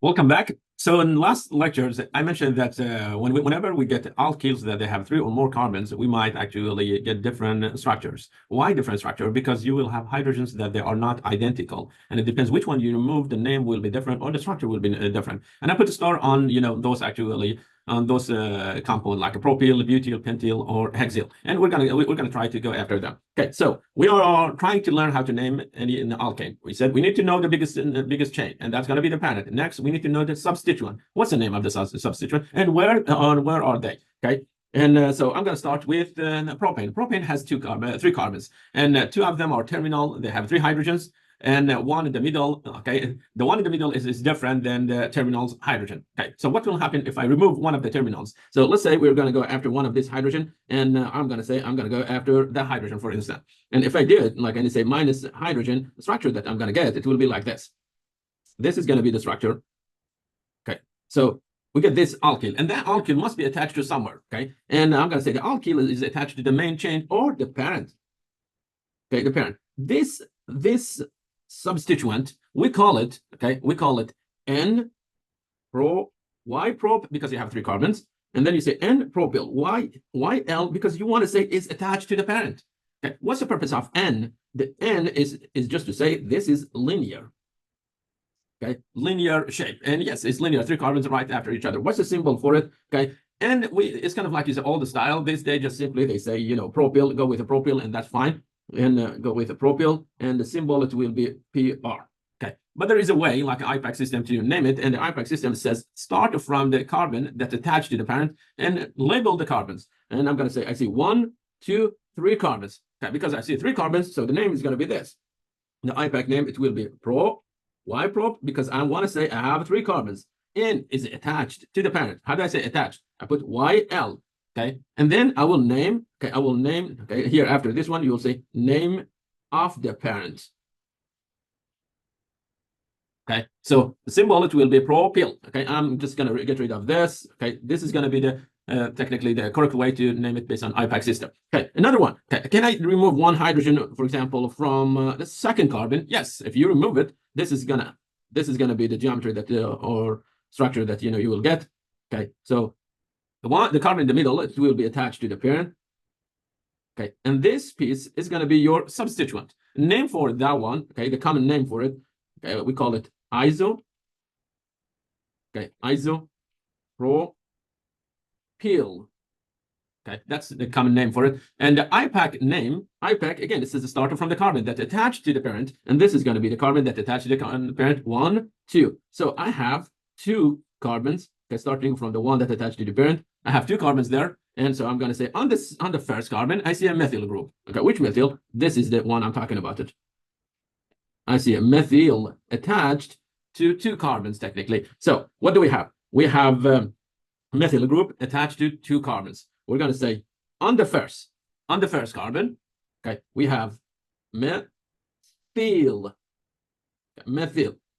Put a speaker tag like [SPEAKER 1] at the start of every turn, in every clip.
[SPEAKER 1] Welcome back. So in last lectures, I mentioned that whenever we get alkyls that they have 3 or more carbons, we might actually get different structures. Why different structure? Because you will have hydrogens that they are not identical, and it depends which one you remove. The name will be different, or the structure will be different. And I put a star on those actually on those compounds like a propyl, butyl, pentyl, or hexyl, and we're gonna try to go after them. Okay, so we are trying to learn how to name any in the alkane. We said we need to know the biggest chain, and that's gonna be the parent. Next, we need to know the substituent. What's the name of the substituent, and where are they? Okay. And so I'm going to start with propane. Propane has 3 carbons, and 2 of them are terminal. They have 3 hydrogens, and one in the middle. Okay, the one in the middle is different than the terminal's hydrogen. Okay, so what will happen if I remove one of the terminals? So let's say we're going to go after one of this hydrogen, and I'm going to go after the hydrogen, for instance. And if I do it, like I say, minus hydrogen, the structure that I'm going to get, it will be like this. This is going to be the structure. Okay, so we get this alkyl, and that alkyl must be attached to somewhere. Okay, and I'm going to say the alkyl is attached to the main chain or the parent. Okay, the parent. This substituent, we call it N pro Y prop, because you have 3 carbons, and then you say N propyl Y L, because you want to say it's attached to the parent. Okay, what's the purpose of N? The N is just to say this is linear. Okay, linear shape, and yes, it's linear, 3 carbons right after each other. What's the symbol for it? Okay, and it's kind of like it's all the style. They just simply they say propyl, go with a propyl, and that's fine. And go with a propyl, and the symbol it will be PR. Okay, but there is a way, like an IPAC system, to name it, and the IPAC system says start from the carbon that's attached to the parent and label the carbons. And I'm going to say I see 1, 2, 3 carbons. Okay, because I see 3 carbons, so the name is going to be this. The IPAC name it will be pro Y prop, because I want to say I have 3 carbons. N is attached to the parent. How do I say attached? I put YL. Okay, and then I will name. Okay, I will name. Okay, here after this one, you will say name of the parent. Okay, so the symbol it will be propyl. Okay, I'm just gonna get rid of this. Okay, this is gonna be the technically the correct way to name it based on IPAC system. Okay, another one. Okay, can I remove 1 hydrogen, for example, from the second carbon? Yes, if you remove it, this is gonna be the geometry that or structure that you will get. Okay, so the carbon in the middle, it will be attached to the parent. Okay, and this piece is going to be your substituent. Name for that one. Okay, the common name for it. Okay, we call it iso. Okay, iso propyl. Okay, that's the common name for it. And the IPAC name, IPAC, again, this is the starter from the carbon that attached to the parent. And this is going to be the carbon that attached to the parent, 1, 2. So I have 2 carbons, okay, starting from the one that attached to the parent. I have 2 carbons there. And so I'm going to say on the first carbon, I see a methyl group. Okay, which methyl? This is the one I'm talking about it. I see a methyl attached to 2 carbons, technically. So what do we have? We have methyl group attached to 2 carbons. We're going to say on the first carbon, okay, we have methyl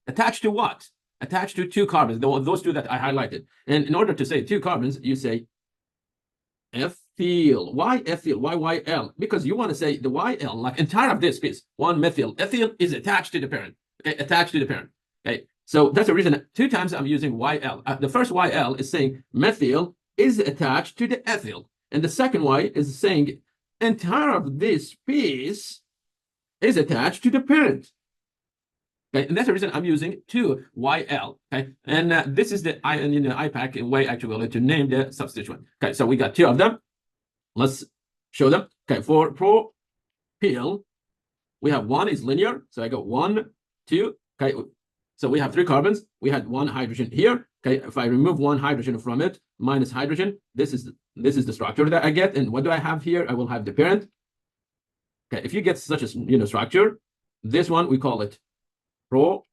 [SPEAKER 1] attached to what? Attached to 2 carbons, those 2 that I highlighted. And in order to say 2 carbons, you say ethyl. Why ethyl? Why YL? Because you want to say the YL, like entire of this piece, 1 methyl. Ethyl is attached to the parent. Okay, attached to the parent. Okay, so that's the reason 2 times I'm using YL. The first YL is saying methyl is attached to the ethyl, and the second Y is saying entire of this piece is attached to the parent. Okay, and that's the reason I'm using 2 YL. Okay, and this is the IPAC way actually to name the substituent. Okay, so we got 2 of them. Let's show them. Okay, for propyl, we have 1 is linear, so I go 1, 2. Okay, so we have 3 carbons. We had 1 hydrogen here. Okay, if I remove 1 hydrogen from it, minus hydrogen, this is the structure that I get. And what do I have here? I will have the parent. Okay, if you get such a structure, this one we call it propyl.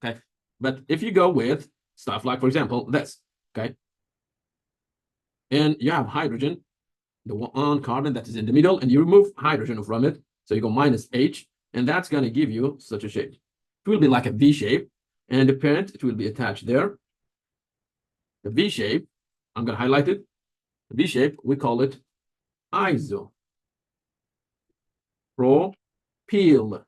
[SPEAKER 1] Okay, but if you go with stuff like, for example, this, okay, and you have hydrogen, the one carbon that is in the middle, and you remove hydrogen from it, so you go minus H, and that's going to give you such a shape. It will be like a V shape, and the parent, it will be attached there. The V shape, I'm going to highlight it. The V shape, we call it iso propyl.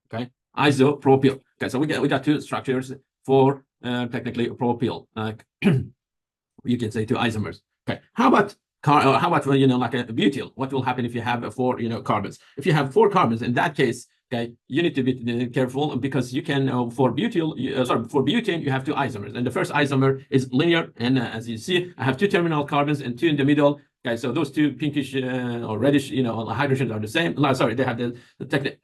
[SPEAKER 1] Okay, isopropyl. Okay, so we got two structures for technically propyl. You can say two isomers. Okay, how about like a butyl? What will happen if you have four carbons? If you have four carbons, in that case, okay, you need to be careful because you can for butyl, for butane, you have two isomers, and the first isomer is linear, and as you see, I have two terminal carbons and two in the middle. Okay, so those two pinkish or reddish, hydrogens are the same. Sorry, they have the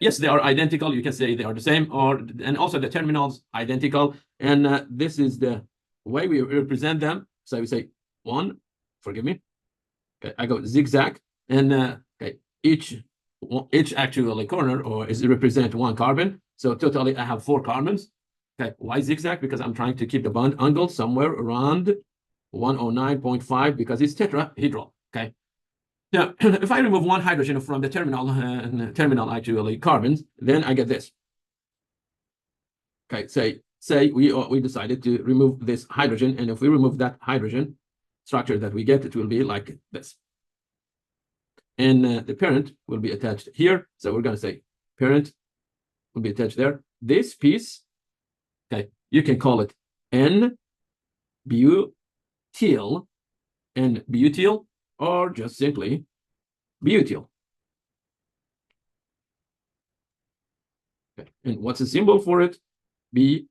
[SPEAKER 1] yes, they are identical. You can say they are the same, and also the terminals identical. And this is the way we represent them. So we say one, forgive me. Okay, I go zigzag, and okay, each actually corner or is represent one carbon. So totally, I have four carbons. Okay, why zigzag? Because I'm trying to keep the bond angle somewhere around 109.5 because it's tetrahedral. Okay. Now, if I remove one hydrogen from the terminal actually carbons, then I get this. Okay, say we decided to remove this hydrogen, and if we remove that hydrogen structure that we get, it will be like this. And the parent will be attached here. So we're going to say parent will be attached there. This piece, okay, you can call it N-butyl, N-butyl, or just simply butyl. Okay. And what's the symbol for it? Bu.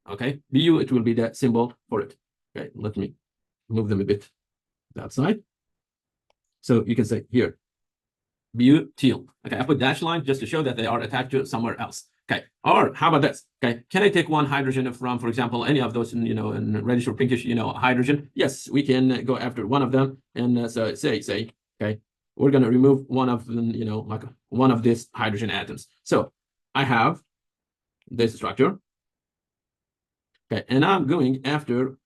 [SPEAKER 1] Okay, Bu, it will be the symbol for it. Okay, let me move them a bit that side. So you can say here, butyl. Okay, I put dash line just to show that they are attached to somewhere else. Okay, or how about this? Okay, can I take one hydrogen from, for example, any of those, in reddish or pinkish, hydrogen? Yes, we can go after one of them, and so say, okay, we're gonna remove one of them, like one of these hydrogen atoms. So I have this structure. Okay, and I'm going after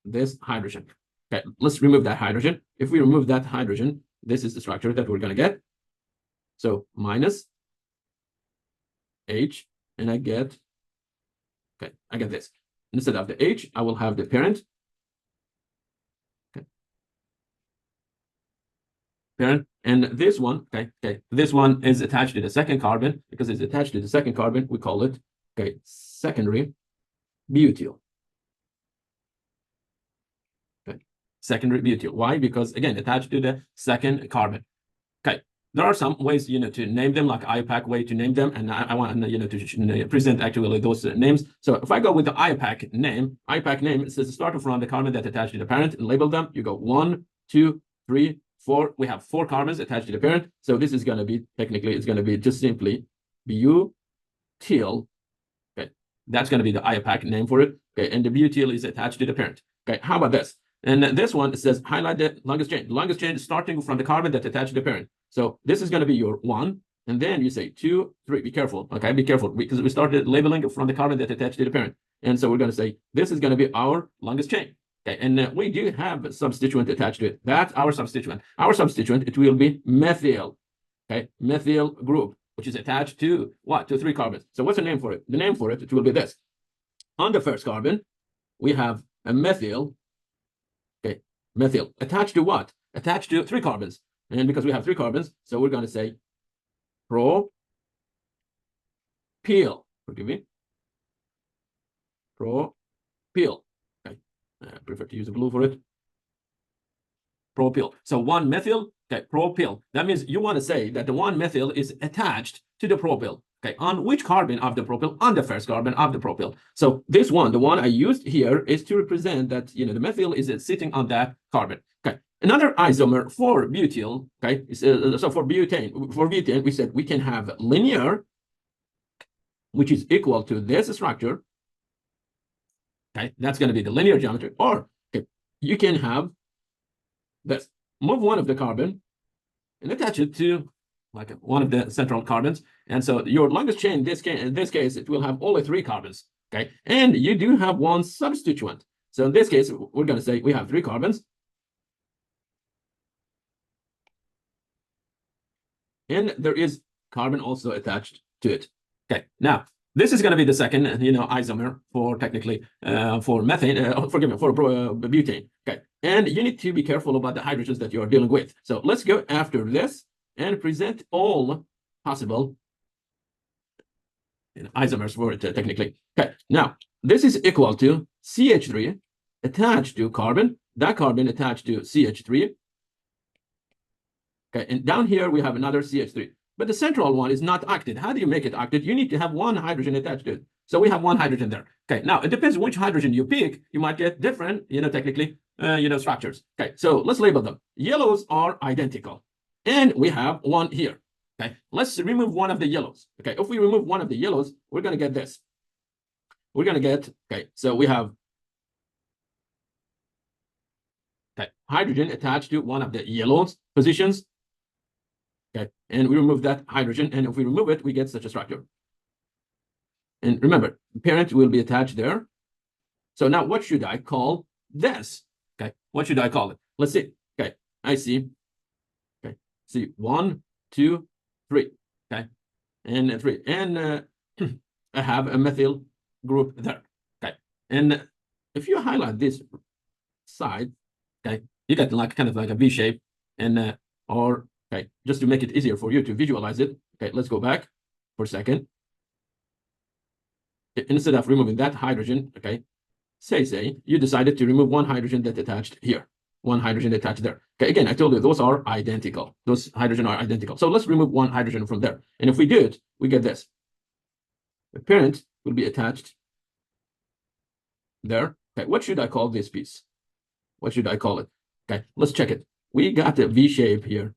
[SPEAKER 1] this hydrogen. Okay, let's remove that hydrogen. If we remove that hydrogen, this is the structure that we're gonna get. So minus H, and I get this. Instead of the H, I will have the parent. Okay. Parent, and this one, okay, this one is attached to the second carbon. Because it's attached to the second carbon, we call it, okay, secondary butyl. Okay, secondary butyl. Why? Because again, attached to the second carbon. Okay. There are some ways, to name them, like IUPAC way to name them, and I want, to present actually those names. So if I go with the IUPAC name, it says start from the carbon that attached to the parent and label them. You go 1, 2, 3, 4. We have 4 carbons attached to the parent. So this is going to be, technically, it's going to be just simply butyl. Okay, that's going to be the IUPAC name for it. Okay, and the butyl is attached to the parent. Okay, how about this? And this one, it says highlight the longest chain. The longest chain is starting from the carbon that attached to the parent. So this is going to be your 1, and then you say 2, 3. Be careful, okay? Be careful, because we started labeling from the carbon that attached to the parent. And so we're going to say this is going to be our longest chain. Okay, and we do have a substituent attached to it. That's our substituent. Our substituent, it will be methyl. Okay, methyl group, which is attached to what? To 3 carbons. So what's the name for it? The name for it, it will be this. On the first carbon, we have a methyl. Okay, methyl attached to what? Attached to 3 carbons. And because we have 3 carbons, so we're going to say propyl. Forgive me. Propyl. Okay, I prefer to use a blue for it. Propyl. So 1 methyl. Okay, propyl. That means you want to say that the 1 methyl is attached to the propyl. Okay, on which carbon of the propyl? On the first carbon of the propyl. So this one, the one I used here, is to represent that the methyl is sitting on that carbon. Okay, another isomer for butyl. Okay, so for butane, we said we can have linear, which is equal to this structure. Okay, that's going to be the linear geometry. Or okay, you can have this. Move one of the carbon and attach it to like one of the central carbons. And so your longest chain, in this case, it will have only 3 carbons. Okay, and you do have 1 substituent. So in this case, we're going to say we have 3 carbons. And there is carbon also attached to it. Okay, now this is going to be the second, isomer for technically for methane. Forgive me, for butane. Okay, and you need to be careful about the hydrogens that you are dealing with. So let's go after this and present all possible isomers for it technically. Okay, now this is equal to CH3 attached to carbon, that carbon attached to CH3. Okay, and down here we have another CH3, but the central one is not acted. How do you make it acted? You need to have one hydrogen attached to it. So we have one hydrogen there. Okay, now it depends which hydrogen you pick. You might get different, technically, structures. Okay, so let's label them. Yellows are identical, and we have one here. Okay, let's remove one of the yellows. Okay, if we remove one of the yellows, we're going to get this. We're going to get, okay, so we have hydrogen attached to one of the yellow positions. Okay, and we remove that hydrogen, and if we remove it, we get such a structure. And remember, parent will be attached there. So now what should I call this? Okay, what should I call it? Let's see. Okay, I see. Okay, see 1, 2, 3. Okay, and 3. And I have a methyl group there. Okay, and if you highlight this side, okay, you get like kind of like a V shape, and or okay, just to make it easier for you to visualize it. Okay, let's go back for a second. Instead of removing that hydrogen, okay, say you decided to remove one hydrogen that attached here, one hydrogen attached there. Okay, again, I told you those are identical. Those hydrogen are identical. So let's remove one hydrogen from there. And if we do it, we get this. The parent will be attached there. Okay, what should I call this piece? What should I call it? Okay, let's check it. We got a V shape here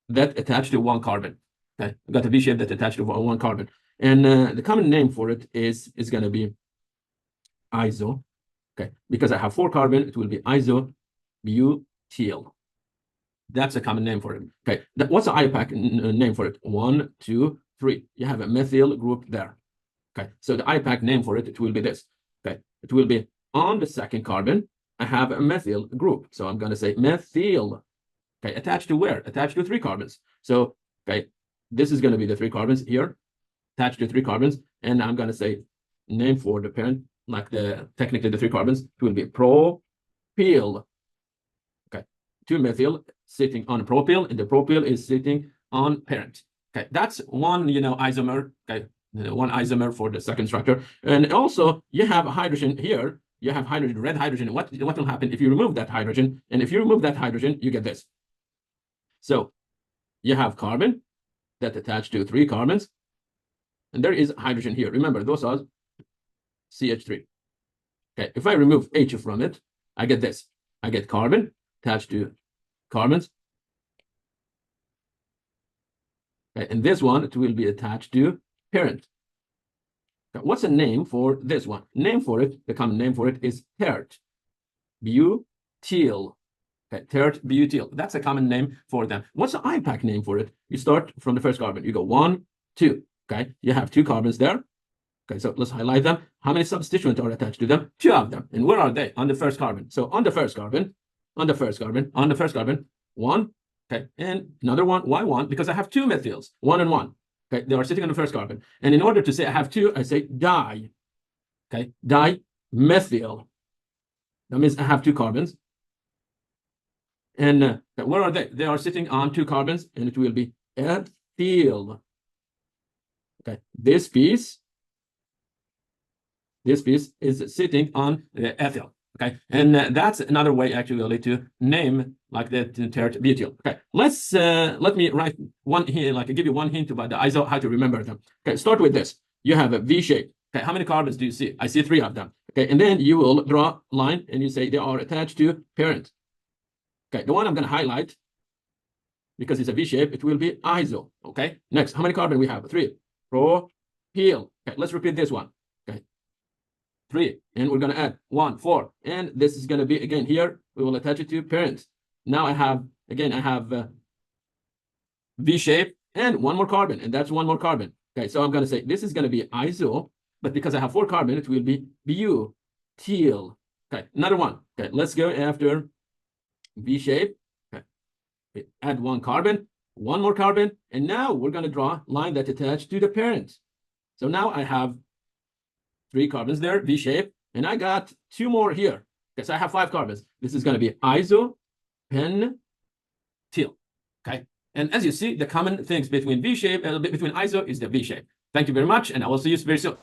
[SPEAKER 1] that attached to one carbon. Okay, we got a V shape that attached to one carbon. And the common name for it is going to be iso. Okay, because I have 4 carbon, it will be isobutyl. That's a common name for it. Okay, what's the IUPAC name for it? 1, 2, 3. You have a methyl group there. Okay, so the IUPAC name for it, it will be this. Okay, it will be on the second carbon, I have a methyl group. So I'm going to say methyl. Okay, attached to where? Attached to 3 carbons. So, okay, this is going to be the 3 carbons here, attached to 3 carbons. And I'm going to say name for the parent, like technically the 3 carbons, it will be propyl. Okay, 2 methyl sitting on propyl, and the propyl is sitting on parent. Okay, that's one, isomer. Okay, one isomer for the second structure. And also you have hydrogen here. You have hydrogen, red hydrogen. What will happen if you remove that hydrogen? And if you remove that hydrogen, you get this. So you have carbon that attached to 3 carbons, and there is hydrogen here. Remember, those are CH3. Okay, if I remove H from it, I get this. I get carbon attached to carbons. Okay, and this one, it will be attached to parent. Okay, what's the name for this one? Name for it, the common name for it is tert butyl. Okay, tert butyl. That's a common name for them. What's the IUPAC name for it? You start from the first carbon. You go 1, 2. Okay, you have 2 carbons there. Okay, so let's highlight them. How many substituents are attached to them? 2 of them. And where are they? On the first carbon. So on the first carbon, on the first carbon, on the first carbon, 1. Okay, and another one. Why 1? Because I have 2 methyls, 1 and 1. Okay, they are sitting on the first carbon. And in order to say I have 2, I say di. Okay, dimethyl. That means I have 2 carbons. And where are they? They are sitting on 2 carbons, and it will be ethyl. Okay, this piece is sitting on the ethyl. Okay, and that's another way actually to name like the tert butyl. Okay, let me write one here, like give you one hint about the iso, how to remember them. Okay, start with this. You have a V shape. Okay, how many carbons do you see? I see 3 of them. Okay, and then you will draw a line and you say they are attached to parent. Okay, the one I'm going to highlight, because it's a V shape, it will be iso. Okay, next, how many carbon we have? 3. Propyl. Okay, let's repeat this one. Okay, 3, and we're going to add 1, 4, and this is going to be again here. We will attach it to parent. Now I have V shape and 1 more carbon, and that's 1 more carbon. Okay, so I'm going to say this is going to be iso, but because I have 4 carbon, it will be butyl. Okay, another one. Okay, let's go after V shape. Okay, we add 1 carbon, 1 more carbon, and now we're going to draw a line that's attached to the parent. So now I have 3 carbons there, V shape, and I got 2 more here. Okay, so I have 5 carbons. This is going to be isopentyl. Okay, and as you see, the common things between V shape and between iso is the V shape. Thank you very much, and I will see you very soon.